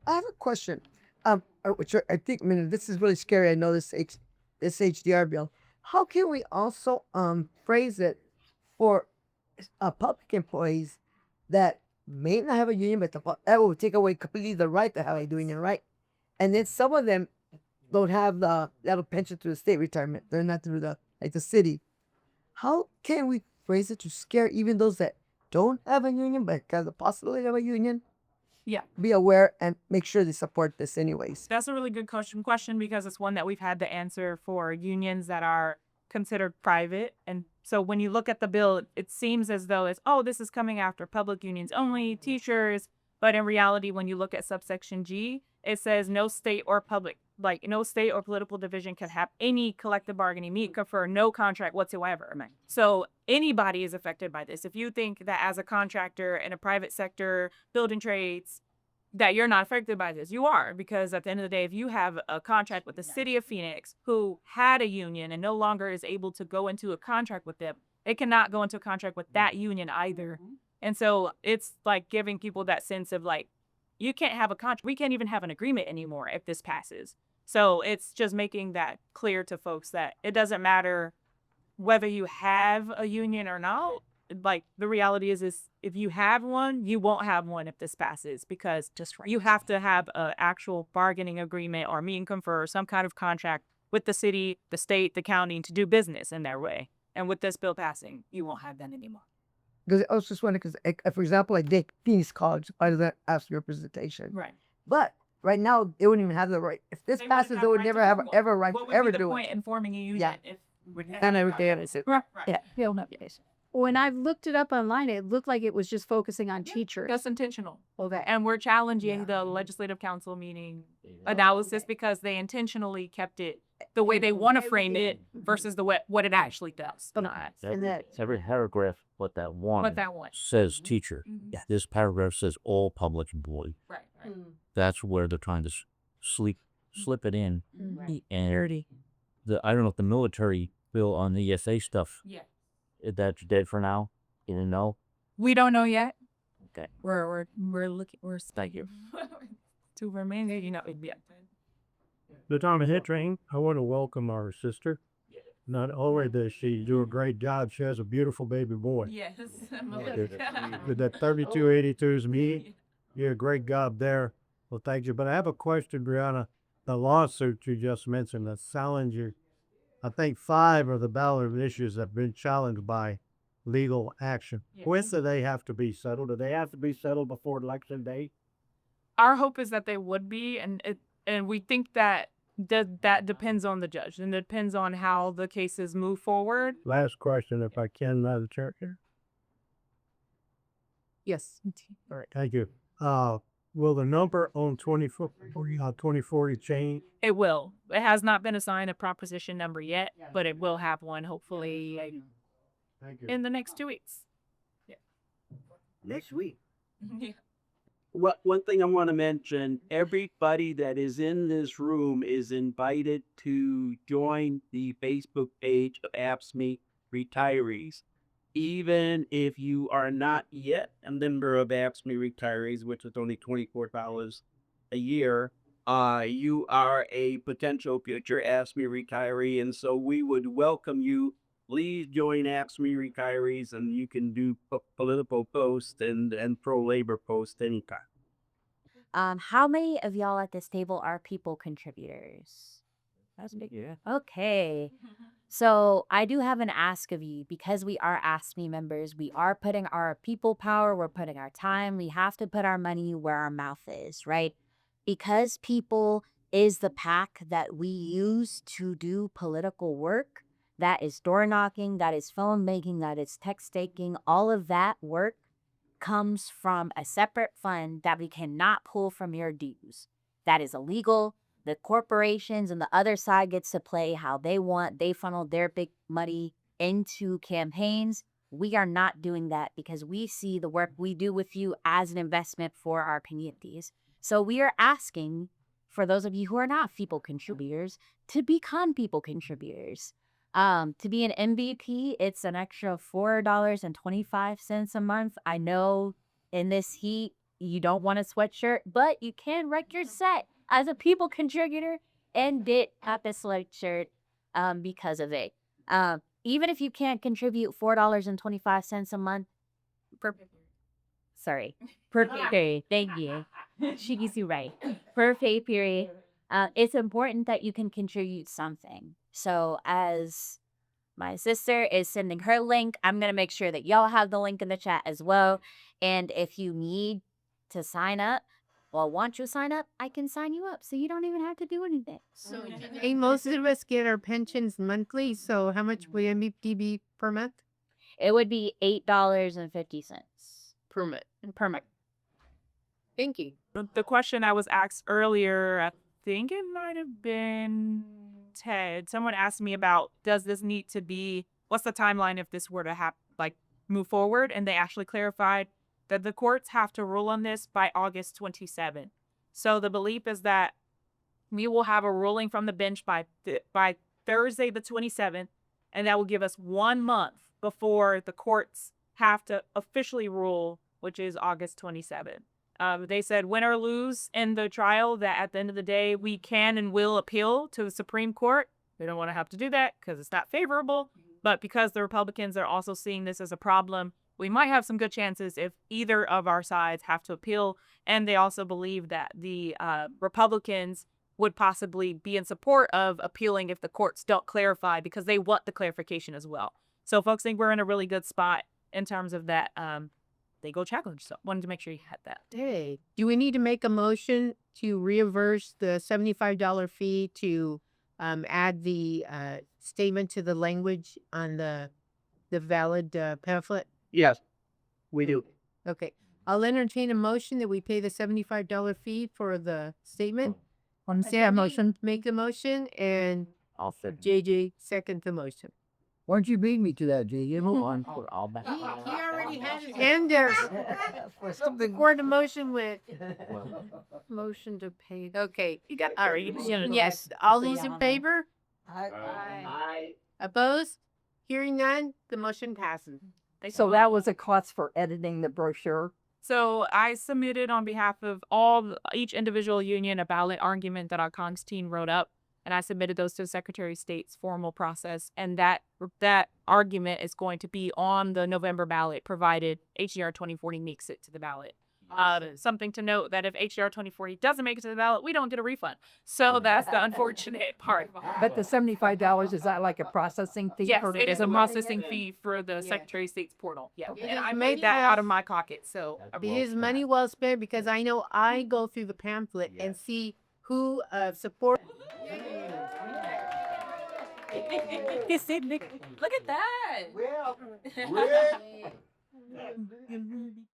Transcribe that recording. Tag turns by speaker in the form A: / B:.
A: I have a question. Which I think, I mean, this is really scary. I know this HDR bill. How can we also phrase it for public employees that may not have a union, but that will take away completely the right to have a union, right? And then some of them don't have the that'll pension through the state retirement. They're not through the like the city. How can we phrase it to scare even those that don't have a union but have the possibility of a union?
B: Yeah,
A: Be aware and make sure they support this anyways.
B: that's a really good question because it's one that we've had to answer for unions that are considered private. And so when you look at the bill, it seems as though it's, oh, this is coming after public unions only, teachers. But in reality, when you look at subsection G, it says no state or public, like no state or political division can have any collective bargaining meet confer no contract whatsoever. So anybody is affected by this. If you think that as a contractor in a private sector, building trades, that you're not affected by this. You are, because at the end of the day, if you have a contract with the city of Phoenix who had a union and no longer is able to go into a contract with them, it cannot go into a contract with that union either. And so it's like giving people that sense of like, you can't have a contract. We can't even have an agreement anymore if this passes. So it's just making that clear to folks that it doesn't matter whether you have a union or not. Like the reality is if you have one, you won't have one if this passes because
C: Just right.
B: you have to have an actual bargaining agreement or meet and confer, some kind of contract with the city, the state, the county to do business in their way. And with this bill passing, you won't have that anymore.
A: Because I was just wondering, because for example, like Phoenix College, why does that ask for representation?
B: Right.
A: But right now, they wouldn't even have the right. If this passes, they would never have ever right
B: What would
A: ever
B: be the
A: do
B: point
A: it.
B: in forming a union
A: Yeah.
B: if we
A: And everything else.
B: Right.
C: Yeah, feel no case. When I looked it up online, it looked like it was just focusing on teachers.
B: That's intentional.
C: Okay.
B: And we're challenging the legislative council meeting analysis because they intentionally kept it the way they want to frame it versus the way what it actually does.
C: And that
D: It's every paragraph but that one
B: What that one.
D: says teacher.
B: Mhm.
D: Yeah. This paragraph says all public employee.
B: Right. Right.
D: That's where they're trying to slip it in.
B: Right.
D: And I don't know if the military bill on the ESA stuff,
B: Yeah.
D: that's dead for now. You didn't know?
B: We don't know yet.
D: Okay.
B: We're looking. We're studying to remain. Yeah.
E: The time of hit train, I want to welcome our sister. Not only does she do a great job, she has a beautiful baby boy.
B: Yes.
E: With that 3282's me, you did a great job there. Well, thank you. But I have a question, Brianna. The lawsuit you just mentioned, the Salinger, I think 5 of the ballot issues have been challenged by legal action.
B: Yes.
E: When do they have to be settled? Do they have to be settled before election day?
B: Our hope is that they would be, and we think that that depends on the judge and it depends on how the cases move forward.
E: Last question, if I can, Madam Chair.
B: Yes.
E: All right, thank you. Will the number on 2040 change?
B: It will. It has not been assigned a proposition number yet, but it will have one hopefully
E: Thank you.
B: in the next 2 weeks.
F: Next week.
B: Yeah.
F: One thing I want to mention, everybody that is in this room is invited to join the Facebook page of AFSCME Retirees. Even if you are not yet a member of AFSCME Retirees, which is only $24 a year, you are a potential future AFSCME retiree, and so we would welcome you. Please join AFSCME Retirees, and you can do political posts and pro-labor posts anytime.
G: How many of y'all at this table are people contributors?
C: that's big.
D: Yeah.
G: Okay. So I do have an ask of you because we are AFSCME members. We are putting our people power, we're putting our time, we have to put our money where our mouth is, right? Because people is the pack that we use to do political work, that is door knocking, that is phone making, that is text staking, all of that work comes from a separate fund that we cannot pull from your dues. That is illegal. The corporations and the other side gets to play how they want. They funnel their big money into campaigns. We are not doing that because we see the work we do with you as an investment for our communities. So we are asking for those of you who are not people contributors to become people contributors. To be an MVP, it's an extra $4.25 a month. I know in this heat, you don't want a sweatshirt, but you can wreck your set as a people contributor and get a sweatshirt because of it. Even if you can't contribute $4.25 a month per sorry, per pay period. Thank you. She gets you right. Per pay period. It's important that you can contribute something. So as my sister is sending her link, I'm gonna make sure that y'all have the link in the chat as well. And if you need to sign up, well, once you sign up, I can sign you up so you don't even have to do anything.
C: So today, most of us get our pensions monthly. So how much would MVP be per month?
G: It would be $8.50
C: Per month.
G: per month.
C: Thank you.
B: The question I was asked earlier, I think it might have been Ted. Someone asked me about, does this need to be, what's the timeline if this were to move forward? And they actually clarified that the courts have to rule on this by August 27th. So the belief is that we will have a ruling from the bench by Thursday the 27th, and that will give us 1 month before the courts have to officially rule, which is August 27th. They said win or lose in the trial, that at the end of the day, we can and will appeal to the Supreme Court. They don't want to have to do that because it's not favorable. But because the Republicans are also seeing this as a problem, we might have some good chances if either of our sides have to appeal. And they also believe that the Republicans would possibly be in support of appealing if the courts don't clarify, because they want the clarification as well. So folks think we're in a really good spot in terms of that legal challenge. So wanted to make sure you had that.
C: Hey, do we need to make a motion to reimburse the $75 fee to add the statement to the language on the valid pamphlet?
F: Yes, we do.
C: Okay. I'll entertain a motion that we pay the $75 fee for the statement. Motion. Make the motion, and also JJ second the motion.
A: Why'd you beat me to that, JJ? Move on.
C: He already had his hand there.
A: For something.
C: Before the motion went. Motion to pay. Okay.
B: You got all right.
C: Yes. All those in favor?
F: I
C: Opposed? Hearing none, the motion passes.
H: So that was a cost for editing the brochure.
B: So I submitted on behalf of each individual union a ballot argument that our Congs team wrote up, and I submitted those to the Secretary of State's formal process. And that argument is going to be on the November ballot, provided HDR 2040 makes it to the ballot. Something to note that if HDR 2040 doesn't make it to the ballot, we don't get a refund. So that's the unfortunate part.
H: But the $75, is that like a processing fee?
B: Yes,
H: for
B: it is a
H: the-
B: processing fee for the Secretary of State's portal. Yeah,
C: Okay.
B: and I made that out of my pocket. So
C: His money well spent, because I know I go through the pamphlet and see who support.
B: look at that.